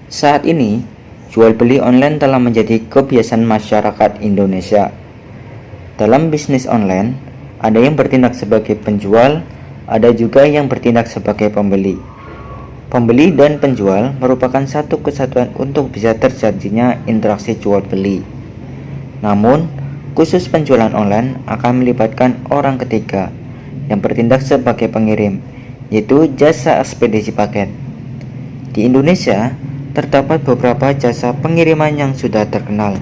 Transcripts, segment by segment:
Saat ini, jual beli online telah menjadi kebiasaan masyarakat Indonesia. Dalam bisnis online, ada yang bertindak sebagai penjual, ada juga yang bertindak sebagai pembeli. Pembeli dan penjual merupakan satu kesatuan untuk bisa terjadinya interaksi jual beli. Namun, khusus penjualan online akan melibatkan orang ketiga yang bertindak sebagai pengirim, yaitu jasa ekspedisi paket. Di Indonesia, terdapat beberapa jasa pengiriman yang sudah terkenal,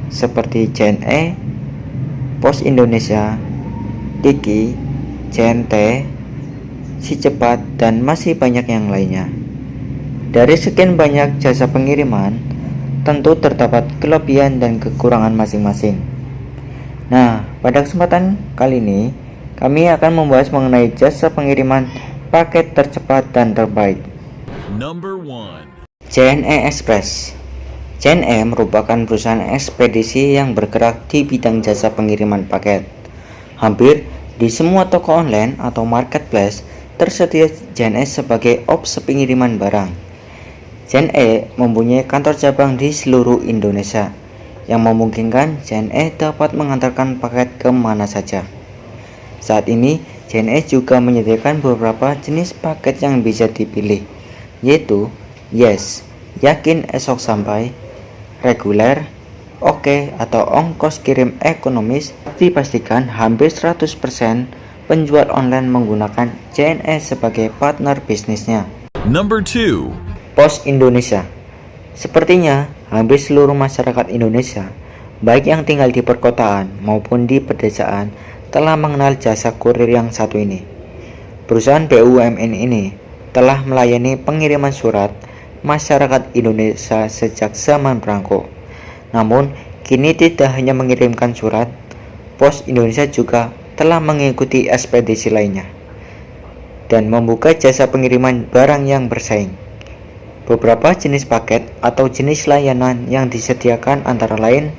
seperti JNE, Pos Indonesia, Tiki, JNT, Si Cepat, dan masih banyak yang lainnya. Dari sekian banyak jasa pengiriman, tentu terdapat kelebihan dan kekurangan masing-masing. Nah, pada kesempatan kali ini, kami akan membahas mengenai jasa pengiriman paket tercepat dan terbaik. Number 1. JNE Express. JNE merupakan perusahaan ekspedisi yang bergerak di bidang jasa pengiriman paket. Hampir di semua toko online atau marketplace tersedia JNE sebagai opsi pengiriman barang. JNE mempunyai kantor cabang di seluruh Indonesia yang memungkinkan JNE dapat mengantarkan paket ke mana saja. Saat ini, JNE juga menyediakan beberapa jenis paket yang bisa dipilih, yaitu Yes, yakin esok sampai, reguler, oke atau ongkos kirim ekonomis. Dipastikan hampir 100% penjual online menggunakan JNE sebagai partner bisnisnya. Number 2. Pos Indonesia. Sepertinya hampir seluruh masyarakat Indonesia, baik yang tinggal di perkotaan maupun di pedesaan, telah mengenal jasa kurir yang satu ini. Perusahaan BUMN ini telah melayani pengiriman surat masyarakat Indonesia sejak zaman perangko. Namun, kini tidak hanya mengirimkan surat, Pos Indonesia juga telah mengikuti ekspedisi lainnya dan membuka jasa pengiriman barang yang bersaing. Beberapa jenis paket atau jenis layanan yang disediakan antara lain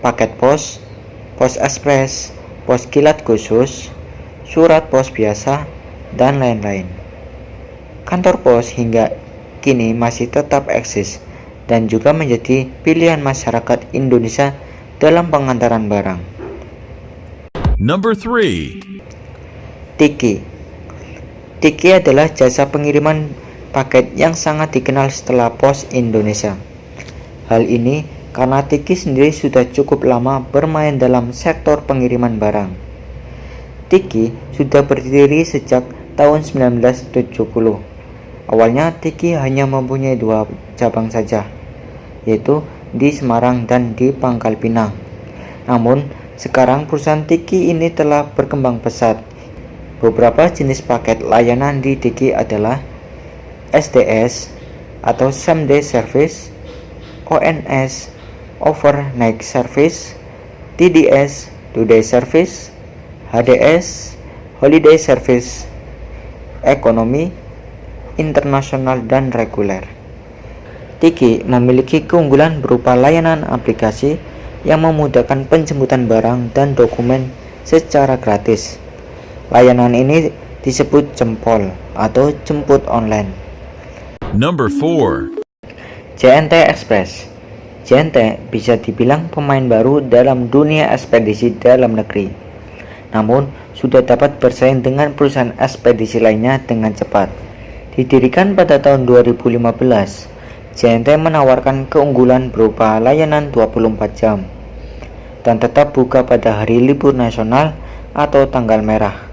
paket pos, pos ekspres, pos kilat khusus, surat pos biasa, dan lain-lain. Kantor pos hingga kini masih tetap eksis dan juga menjadi pilihan masyarakat Indonesia dalam pengantaran barang. Number 3. Tiki. Tiki adalah jasa pengiriman paket yang sangat dikenal setelah Pos Indonesia. Hal ini karena Tiki sendiri sudah cukup lama bermain dalam sektor pengiriman barang. Tiki sudah berdiri sejak tahun 1970. Awalnya Tiki hanya mempunyai 2 cabang saja, yaitu di Semarang dan di Pangkal Pinang. Namun, sekarang perusahaan Tiki ini telah berkembang pesat. Beberapa jenis paket layanan di Tiki adalah SDS atau Same Day Service, ONS, Overnight Service, TDS, Two-Day Service, HDS, Holiday Service, Ekonomi, Internasional, dan Reguler. Tiki memiliki keunggulan berupa layanan aplikasi yang memudahkan penjemputan barang dan dokumen secara gratis. Layanan ini disebut jempol atau jemput online. Number 4. JNT Express. JNT bisa dibilang pemain baru dalam dunia ekspedisi dalam negeri. Namun, sudah dapat bersaing dengan perusahaan ekspedisi lainnya dengan cepat. Didirikan pada tahun 2015, JNT menawarkan keunggulan berupa layanan 24 jam dan tetap buka pada hari libur nasional atau tanggal merah.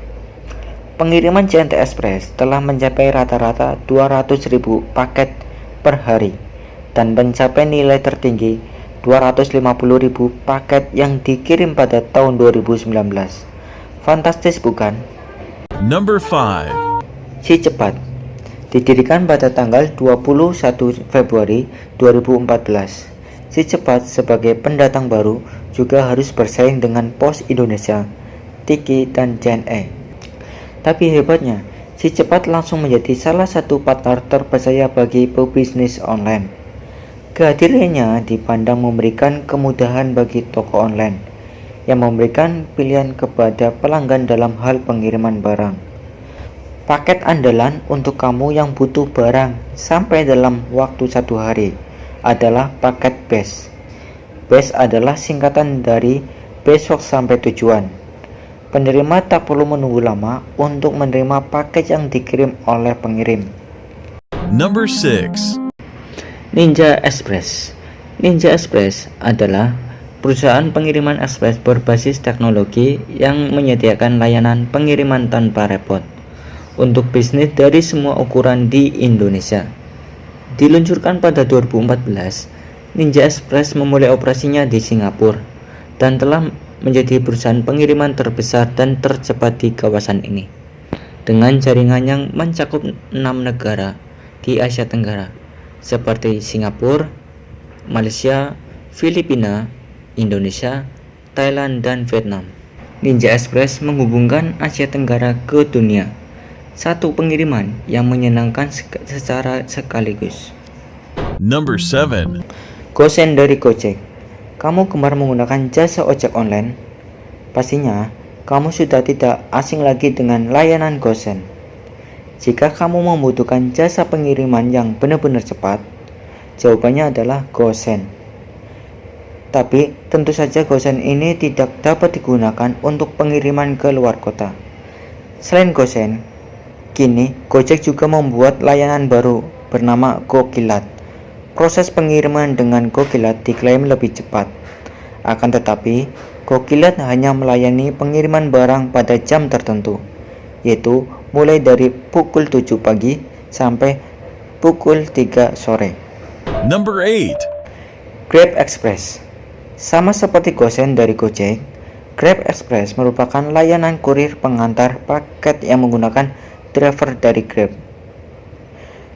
Pengiriman JNT Express telah mencapai rata-rata 200.000 paket per hari dan mencapai nilai tertinggi 250.000 paket yang dikirim pada tahun 2019. Fantastis bukan? Number 5. Si Cepat. Didirikan pada tanggal 21 Februari 2014. Si Cepat sebagai pendatang baru juga harus bersaing dengan Pos Indonesia, Tiki, dan JNE. Tapi hebatnya, Si Cepat langsung menjadi salah satu partner terpercaya bagi pebisnis online. Kehadirannya dipandang memberikan kemudahan bagi toko online yang memberikan pilihan kepada pelanggan dalam hal pengiriman barang. Paket andalan untuk kamu yang butuh barang sampai dalam waktu 1 hari adalah paket BEST. BEST adalah singkatan dari besok sampai tujuan. Penerima tak perlu menunggu lama untuk menerima paket yang dikirim oleh pengirim. Number 6. Ninja Express. Ninja Express adalah perusahaan pengiriman ekspres berbasis teknologi yang menyediakan layanan pengiriman tanpa repot untuk bisnis dari semua ukuran di Indonesia. Diluncurkan pada 2014, Ninja Express memulai operasinya di Singapura dan telah menjadi perusahaan pengiriman terbesar dan tercepat di kawasan ini, dengan jaringan yang mencakup 6 negara di Asia Tenggara seperti Singapura, Malaysia, Filipina, Indonesia, Thailand, dan Vietnam. Ninja Express menghubungkan Asia Tenggara ke dunia. Satu pengiriman yang menyenangkan secara sekaligus. Number 7. Gosen dari Gojek. Kamu gemar menggunakan jasa ojek online? Pastinya, kamu sudah tidak asing lagi dengan layanan Gosen. Jika kamu membutuhkan jasa pengiriman yang benar-benar cepat, jawabannya adalah Gosen. Tapi, tentu saja Gosen ini tidak dapat digunakan untuk pengiriman ke luar kota. Selain Gosen, kini Gojek juga membuat layanan baru bernama GoKilat. Proses pengiriman dengan GoKilat diklaim lebih cepat. Akan tetapi, GoKilat hanya melayani pengiriman barang pada jam tertentu, yaitu mulai dari pukul 7 pagi sampai pukul 3 sore. Number 8. Grab Express. Sama seperti Gosen dari Gojek, Grab Express merupakan layanan kurir pengantar paket yang menggunakan driver dari Grab.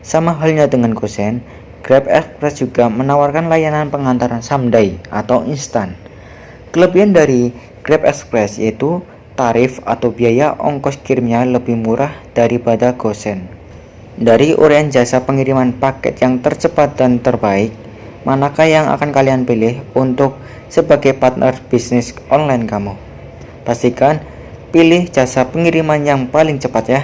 Sama halnya dengan Gosen, Grab Express juga menawarkan layanan pengantaran someday atau instan. Kelebihan dari Grab Express yaitu tarif atau biaya ongkos kirimnya lebih murah daripada Gosen. Dari uraian jasa pengiriman paket yang tercepat dan terbaik, manakah yang akan kalian pilih untuk sebagai partner bisnis online kamu? Pastikan pilih jasa pengiriman yang paling cepat ya.